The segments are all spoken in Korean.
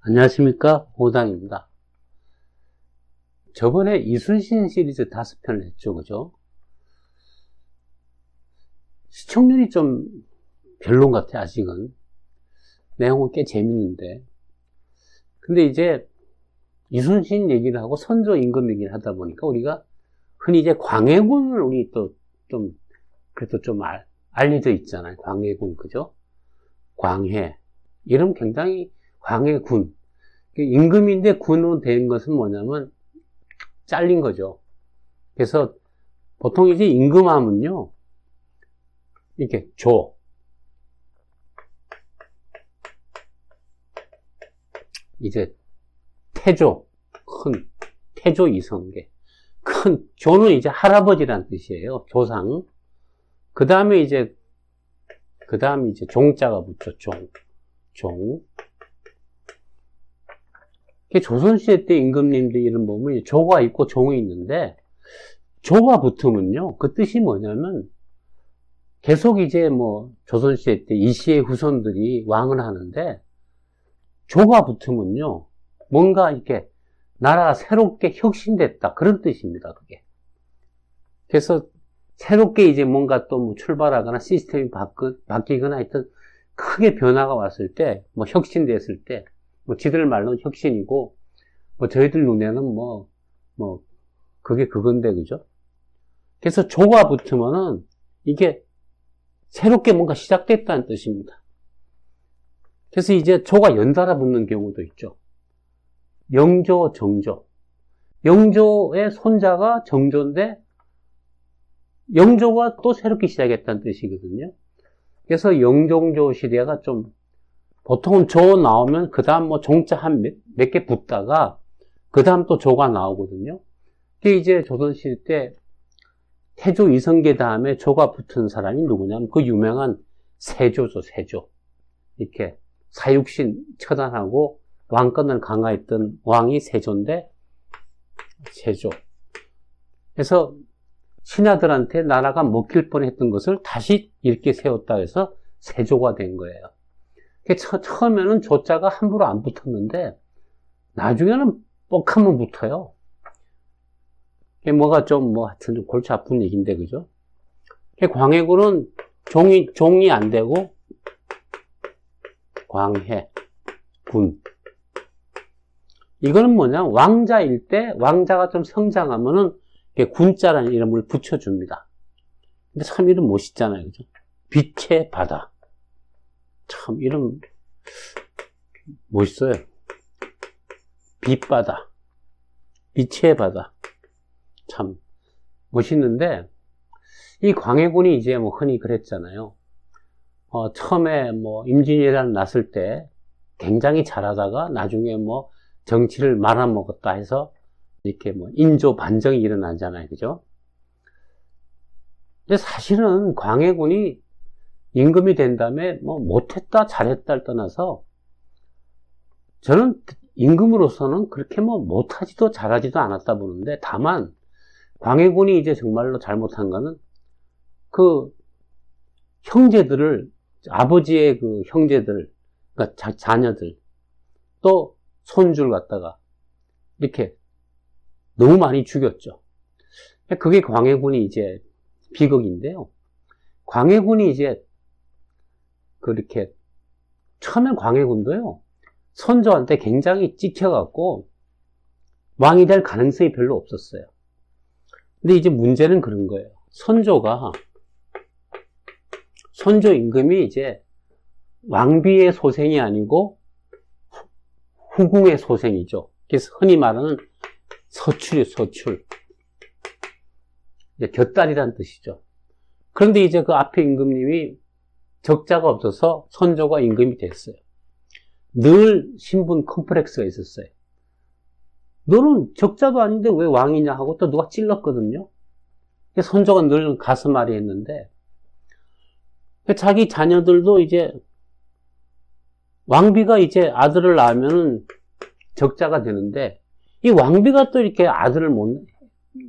안녕하십니까, 오당입니다. 저번에 이순신 시리즈 5편을 했죠, 그죠? 시청률이 좀 별론 같아, 아직은. 내용은 꽤 재밌는데. 근데 이제 이순신 얘기를 하고 선조 임금 얘기를 하다 보니까 우리가 흔히 이제 광해군을 우리 또 그래도 좀 알려져 있잖아요. 광해군, 그죠? 광해. 이름 굉장히 광해군. 임금인데 군으로 된 것은 뭐냐면 잘린 거죠. 그래서 보통 이제 임금하면요, 이렇게 이제 태조, 큰 태조 이성계. 큰 조는 이제 할아버지란 뜻이에요. 조상. 그 다음에 이제 종자가 붙죠. 종. 조선시대 때 임금님들 이름 보면 조가 있고 종이 있는데, 조가 붙으면요, 그 뜻이 뭐냐면, 계속 이제 조선시대 때 이씨의 후손들이 왕을 하는데, 조가 붙으면요, 뭔가 이렇게 나라가 새롭게 혁신됐다. 그런 뜻입니다, 그게. 그래서 새롭게 이제 뭔가 또 출발하거나 시스템이 바뀌거나 하여튼 크게 변화가 왔을 때, 혁신됐을 때, 지들 말로는 혁신이고, 저희들 눈에는 그게 그건데, 그죠? 그래서 조가 붙으면은, 이게 새롭게 뭔가 시작됐다는 뜻입니다. 그래서 이제 조가 연달아 붙는 경우도 있죠. 영조, 정조. 영조의 손자가 정조인데, 영조가 또 새롭게 시작했다는 뜻이거든요. 그래서 영종조 시대가 좀, 보통은 조 나오면 그 다음 종자 한 몇 개 붙다가 그 다음 또 조가 나오거든요. 그게 이제 조선시대 때 태조 이성계 다음에 조가 붙은 사람이 누구냐면 그 유명한 세조죠, 세조. 이렇게 사육신 처단하고 왕권을 강화했던 왕이 세조인데, 세조. 그래서 신하들한테 나라가 먹힐 뻔했던 것을 다시 이렇게 세웠다 해서 세조가 된 거예요. 처음에는 조자가 함부로 안 붙었는데 나중에는 뻑하면 붙어요. 뭐가 하여튼 좀 골치 아픈 얘기인데, 그죠? 광해군은 종이 안 되고 광해, 군. 이거는 뭐냐, 왕자일 때 왕자가 좀 성장하면은 군자라는 이름을 붙여줍니다. 근데 참 이름 멋있잖아요, 그죠? 빛의 바다. 참 이름 멋있어요. 빛바다, 빛의 바다. 참 멋있는데, 이 광해군이 이제 흔히 그랬잖아요. 처음에 임진왜란 났을 때 굉장히 잘하다가 나중에 정치를 말아먹었다 해서 이렇게 인조 반정이 일어나잖아요, 그죠? 근데 사실은 광해군이 임금이 된 다음에 못했다 잘했다를 떠나서 저는 임금으로서는 그렇게 못하지도 잘하지도 않았다 보는데, 다만 광해군이 이제 정말로 잘못한 거는 그 형제들을, 아버지의 그 형제들, 그러니까 자녀들 또 손주를 갖다가 이렇게 너무 많이 죽였죠. 그게 광해군이 이제 비극인데요. 광해군이 이제 그렇게 처음엔 광해군도요, 선조한테 굉장히 찍혀갖고 왕이 될 가능성이 별로 없었어요. 근데 이제 문제는 그런 거예요. 선조 임금이 이제 왕비의 소생이 아니고 후궁의 소생이죠. 그래서 흔히 말하는 서출이에요, 서출. 이제 곁다리란 뜻이죠. 그런데 이제 그 앞에 임금님이 적자가 없어서 선조가 임금이 됐어요. 늘 신분 컴플렉스가 있었어요. 너는 적자도 아닌데 왜 왕이냐 하고 또 누가 찔렀거든요. 선조가 늘 가슴 앓이 했는데, 자기 자녀들도 이제 왕비가 이제 아들을 낳으면 적자가 되는데, 이 왕비가 또 이렇게 아들을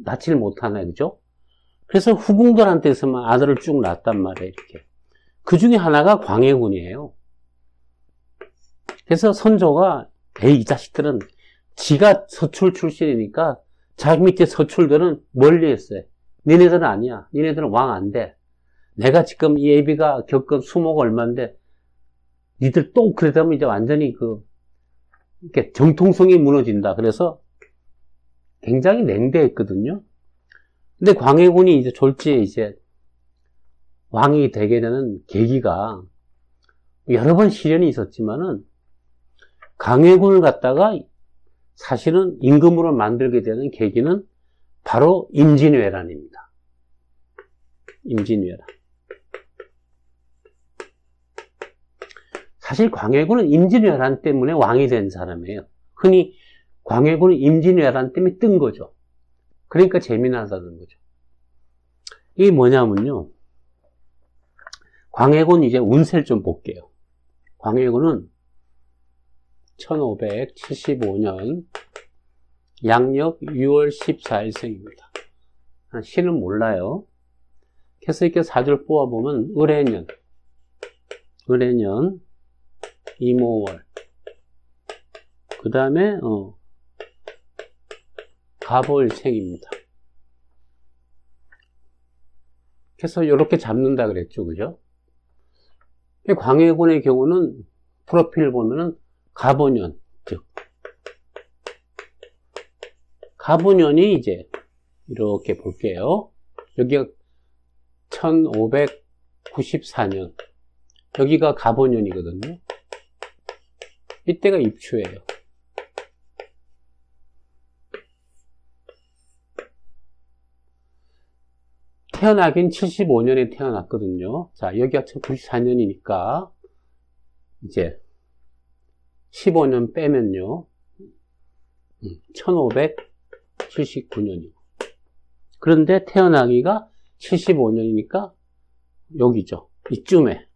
낳지를 못하네, 그죠? 그래서 후궁들한테서만 아들을 쭉 낳았단 말이에요, 이렇게. 그 중에 하나가 광해군이에요. 그래서 선조가 에이, 이 자식들은 지가 서출 출신이니까 자기 밑에 서출들은 멀리 했어요. 니네들은 아니야. 니네들은 왕 안 돼. 내가 지금 이 애비가 겪은 수모가 얼마인데 니들 또 그러다면 이제 완전히 이렇게 정통성이 무너진다. 그래서 굉장히 냉대했거든요. 근데 광해군이 이제 졸지에 이제 왕이 되게 되는 계기가 여러 번 시련이 있었지만은 광해군을 갖다가 사실은 임금으로 만들게 되는 계기는 바로 임진왜란입니다. 임진왜란. 사실 광해군은 임진왜란 때문에 왕이 된 사람이에요. 흔히 광해군은 임진왜란 때문에 뜬 거죠. 그러니까 재미나다는 거죠. 이게 뭐냐면요. 광해군 이제 운세를 좀 볼게요. 광해군은 1575년 양력 6월 14일생입니다. 시는 몰라요. 그래서 이렇게 사주를 뽑아보면 을해년, 이모월, 그 다음에 갑월생입니다. 그래서 이렇게 잡는다 그랬죠, 그죠? 광해군의 경우는 프로필 보면은 갑오년, 즉 갑오년이 이제 이렇게 볼게요. 여기가 1594년, 여기가 갑오년이거든요. 이때가 입추예요. 태어나긴 75년에 태어났거든요. 자, 여기가 1994년이니까 이제 15년 빼면요 1579년이고, 그런데 태어나기가 75년이니까 여기죠. 이쯤에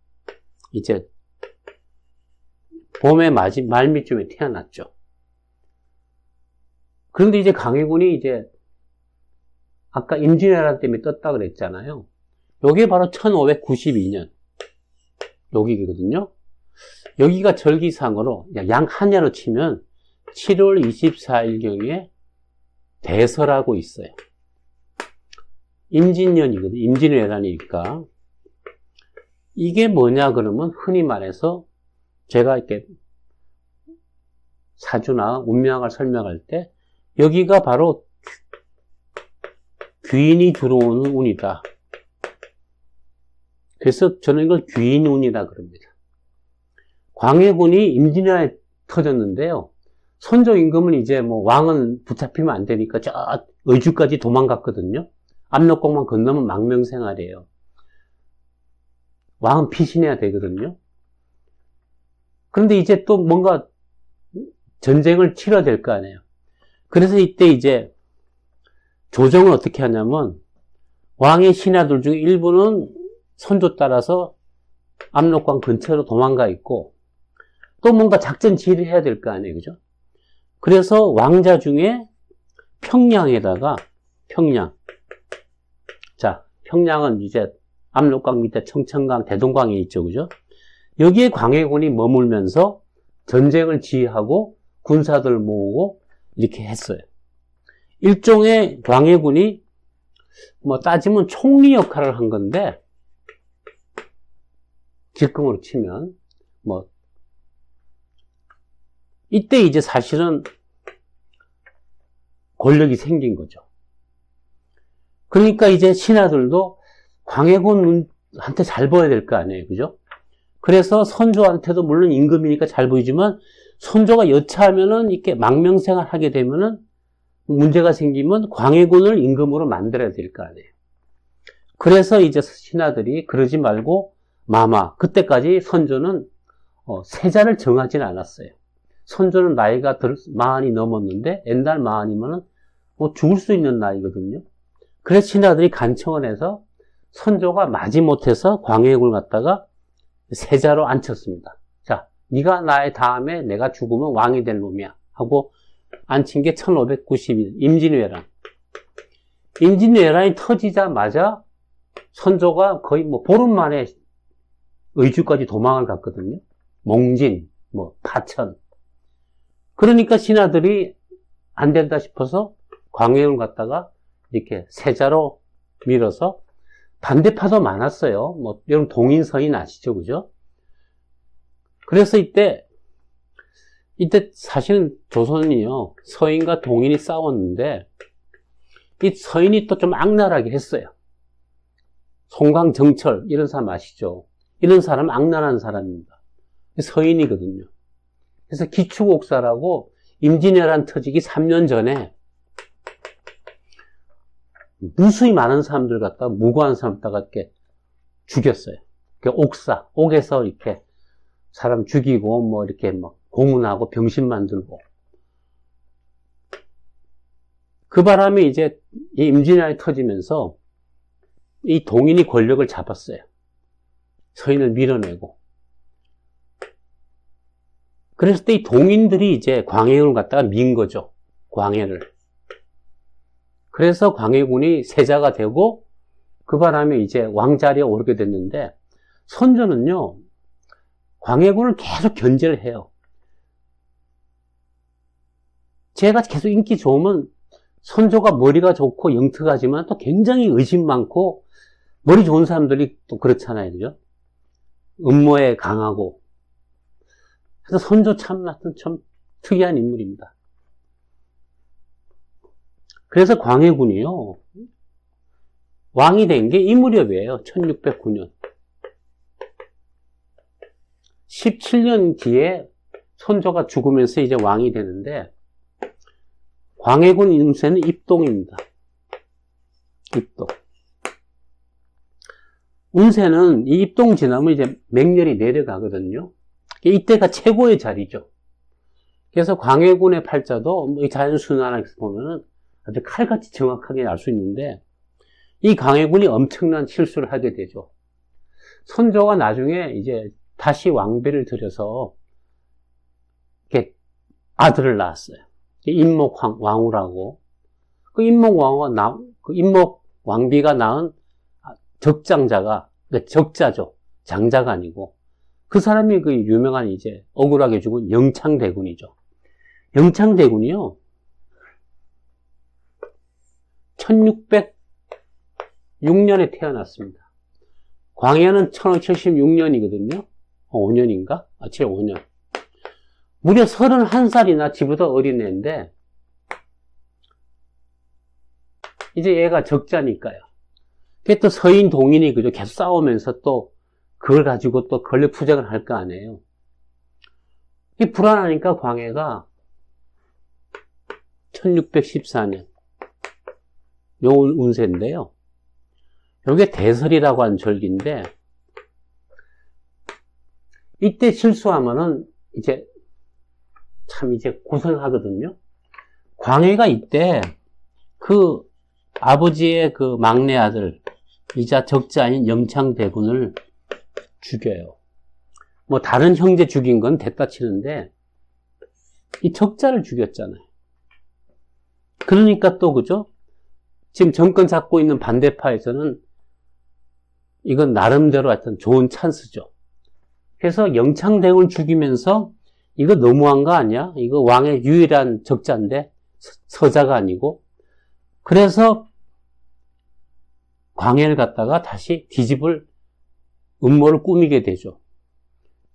이제 봄의 말미쯤에 태어났죠. 그런데 이제 광해군이 이제 아까 임진왜란 때문에 떴다 그랬잖아요. 요게 바로 1592년 여기거든요. 여기가 절기상으로 양 한야로 치면 7월 24일경에 대설하고 있어요. 임진년이거든요. 임진왜란이니까. 이게 뭐냐 그러면 흔히 말해서 제가 이렇게 사주나 운명을 설명할 때 여기가 바로 귀인이 들어오는 운이다. 그래서 저는 이걸 귀인운이라 그럽니다. 광해군이 임진왜란에 터졌는데요. 선조 임금은 이제 왕은 붙잡히면 안 되니까 저 의주까지 도망갔거든요. 압록강만 건너면 망명생활이에요. 왕은 피신해야 되거든요. 그런데 이제 또 뭔가 전쟁을 치러야 될 거 아니에요. 그래서 이때 이제 조정을 어떻게 하냐면 왕의 신하들 중에 일부는 선조 따라서 압록강 근처로 도망가 있고 또 뭔가 작전 지휘를 해야 될 거 아니에요. 그죠? 그래서 왕자 중에 평양에다가 자, 평양은 이제 압록강 밑에 청천강, 대동강에 있죠. 그죠? 여기에 광해군이 머물면서 전쟁을 지휘하고 군사들 모으고 이렇게 했어요. 일종의 광해군이 따지면 총리 역할을 한 건데, 지금으로 치면 이때 이제 사실은 권력이 생긴 거죠. 그러니까 이제 신하들도 광해군한테 잘 보여야 될 거 아니에요. 그죠? 그래서 선조한테도 물론 임금이니까 잘 보이지만 선조가 여차하면은 이렇게 망명생활 하게 되면은 문제가 생기면 광해군을 임금으로 만들어야 될 거 아니에요. 그래서 이제 신하들이 그러지 말고 그때까지 선조는 세자를 정하지는 않았어요. 선조는 나이가 마흔이 넘었는데 옛날 마흔이면은 죽을 수 있는 나이거든요. 그래서 신하들이 간청을 해서 선조가 마지못해서 광해군을 갖다가 세자로 앉혔습니다. 자, 네가 나의 다음에 내가 죽으면 왕이 될 놈이야 하고 앉힌 게 1591 임진왜란. 임진왜란이 터지자마자 선조가 거의 보름 만에 의주까지 도망을 갔거든요. 몽진, 파천. 그러니까 신하들이 안 된다 싶어서 광해군을 갖다가 이렇게 세자로 밀어서 반대파도 많았어요. 뭐, 여러분 동인 서인 아시죠? 그죠? 그래서 이때 사실은 조선이요. 서인과 동인이 싸웠는데, 이 서인이 또 좀 악랄하게 했어요. 송광정철, 이런 사람 아시죠? 이런 사람 악랄한 사람입니다. 서인이거든요. 그래서 기축옥사라고 임진왜란 터지기 3년 전에 무수히 많은 사람들 갖다가 무고한 사람 갖다가 이렇게 죽였어요. 옥사, 옥에서 이렇게 사람 죽이고 뭐 이렇게 막 고문하고 병신 만들고. 그 바람에 이제 이 임진왜란이 터지면서 이 동인이 권력을 잡았어요. 서인을 밀어내고. 그랬을 때 이 동인들이 이제 광해군을 갖다가 민 거죠. 광해를. 그래서 광해군이 세자가 되고 그 바람에 이제 왕자리에 오르게 됐는데 선조는요. 광해군을 계속 견제를 해요. 제가 계속 인기 좋으면 선조가 머리가 좋고 영특하지만 또 굉장히 의심 많고 머리 좋은 사람들이 또 그렇잖아요. 그죠? 음모에 강하고. 그래서 선조 참 특이한 인물입니다. 그래서 광해군이요. 왕이 된 게 이 무렵이에요. 1609년. 17년 뒤에 선조가 죽으면서 이제 왕이 되는데 광해군 운세는 입동입니다. 입동. 운세는 이 입동 지나면 이제 맹렬히 내려가거든요. 이때가 최고의 자리죠. 그래서 광해군의 팔자도 이 자연순환에서 보면은 아주 칼같이 정확하게 알 수 있는데 이 광해군이 엄청난 실수를 하게 되죠. 선조가 나중에 이제 다시 왕비를 들여서 이렇게 아들을 낳았어요. 인목왕후라고. 그 인목 왕비가 낳은 적장자가, 그러니까 적자죠. 장자가 아니고. 그 사람이 그 유명한 이제 억울하게 죽은 영창대군이죠. 영창대군이요. 1606년에 태어났습니다. 광해는 1576년이거든요. 5년인가? 5년. 무려 31살이나 지보다 어린 애인데, 이제 얘가 적자니까요. 그게 또 서인 동인이 그죠? 계속 싸우면서 또 그걸 가지고 또 권력 투쟁을 할 거 아니에요. 이 불안하니까 광해가 1614년 요 운세인데요. 요게 대설이라고 하는 절기인데 이때 실수하면은 이제 참 이제 고생하거든요. 광해가 이때 그 아버지의 그 막내 아들 이자 적자인 영창대군을 죽여요. 뭐 다른 형제 죽인 건 됐다 치는데 이 적자를 죽였잖아요. 그러니까 또 그죠? 지금 정권 잡고 있는 반대파에서는 이건 나름대로 하여튼 좋은 찬스죠. 그래서 영창대군을 죽이면서 이거 너무한 거 아니야? 이거 왕의 유일한 적자인데 서자가 아니고. 그래서 광해를 갖다가 다시 뒤집을 음모를 꾸미게 되죠.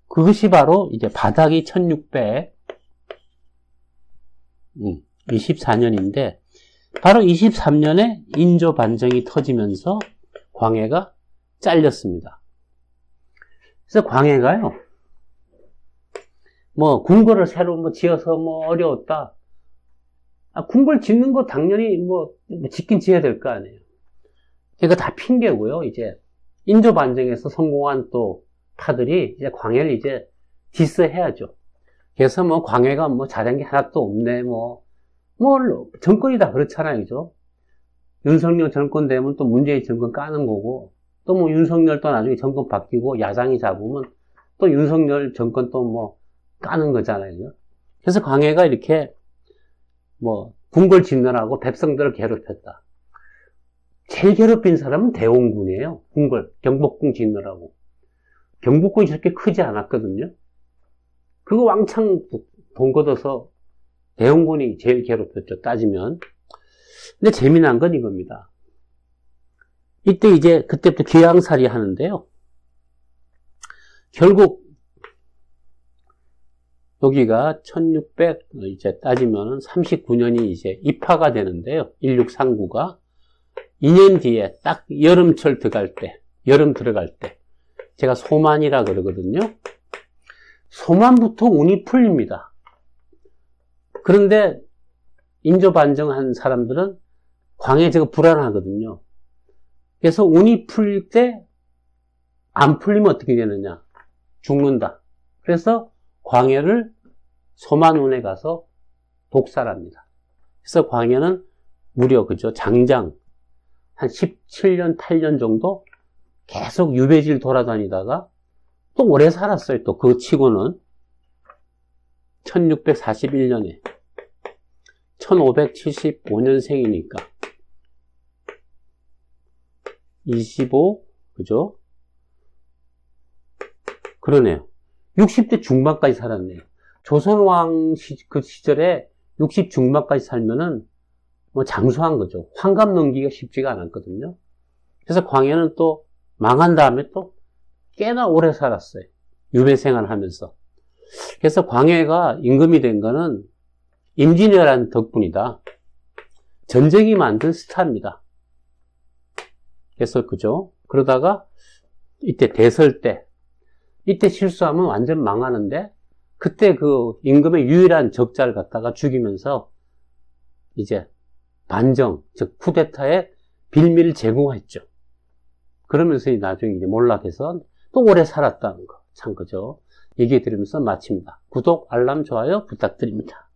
그것이 바로 이제 바닥이 1624년인데 바로 23년에 인조 반정이 터지면서 광해가 잘렸습니다. 그래서 광해가요, 뭐 궁궐을 새로 지어서 어려웠다. 궁궐 짓는 거 당연히 짓긴 지어야 될 거 아니에요. 이거 다 핑계고요. 이제 인조 반정에서 성공한 또 파들이 이제 광해를 이제 디스해야죠. 그래서 광해가 잘한 게 하나도 없네. 정권이 다 그렇잖아요. 그죠? 윤석열 정권 되면 또 문재인 정권 까는 거고, 또 윤석열 또 나중에 정권 바뀌고 야당이 잡으면 또 윤석열 정권 또 까는 거잖아요. 그죠? 그래서 광해가 이렇게 궁궐 짓느라고 백성들을 괴롭혔다. 제일 괴롭힌 사람은 대원군이에요. 궁궐, 경복궁 짓느라고. 경복궁이 저렇게 크지 않았거든요. 그거 왕창 돈 걷어서 대원군이 제일 괴롭혔죠, 따지면. 근데 재미난 건 이겁니다. 이때 이제 그때부터 귀양살이 하는데요. 결국 여기가 1600 이제 따지면은 39년이 이제 입하가 되는데요. 1639가 2년 뒤에 딱 여름철 들어갈 때, 여름 들어갈 때 제가 소만이라 그러거든요. 소만부터 운이 풀립니다. 그런데 인조반정한 사람들은 광해 저거 불안하거든요. 그래서 운이 풀릴 때 안 풀리면 어떻게 되느냐? 죽는다. 그래서 광해를 소만운에 가서 독살합니다. 그래서 광해는 무려 그죠? 장장 한 17년, 8년 정도 계속 유배지를 돌아다니다가 또 오래 살았어요. 또 그 치고는 1641년에 1575년생이니까 25 그죠? 그러네요. 60대 중반까지 살았네요. 조선왕 그 시절에 60 중반까지 살면은 뭐 장수한 거죠. 환갑 넘기기가 쉽지가 않았거든요. 그래서 광해는 또 망한 다음에 또 꽤나 오래 살았어요. 유배 생활하면서. 그래서 광해가 임금이 된 거는 임진왜란 덕분이다. 전쟁이 만든 스타입니다. 그래서 그죠? 그러다가 이때 대설 때 이때 실수하면 완전 망하는데 그때 그 임금의 유일한 적자를 갖다가 죽이면서 이제 반정, 즉 쿠데타의 빌미를 제공했죠. 그러면서 나중에 이제 몰락해서 또 오래 살았다는 거. 참 그죠? 얘기해 드리면서 마칩니다. 구독, 알람, 좋아요 부탁드립니다.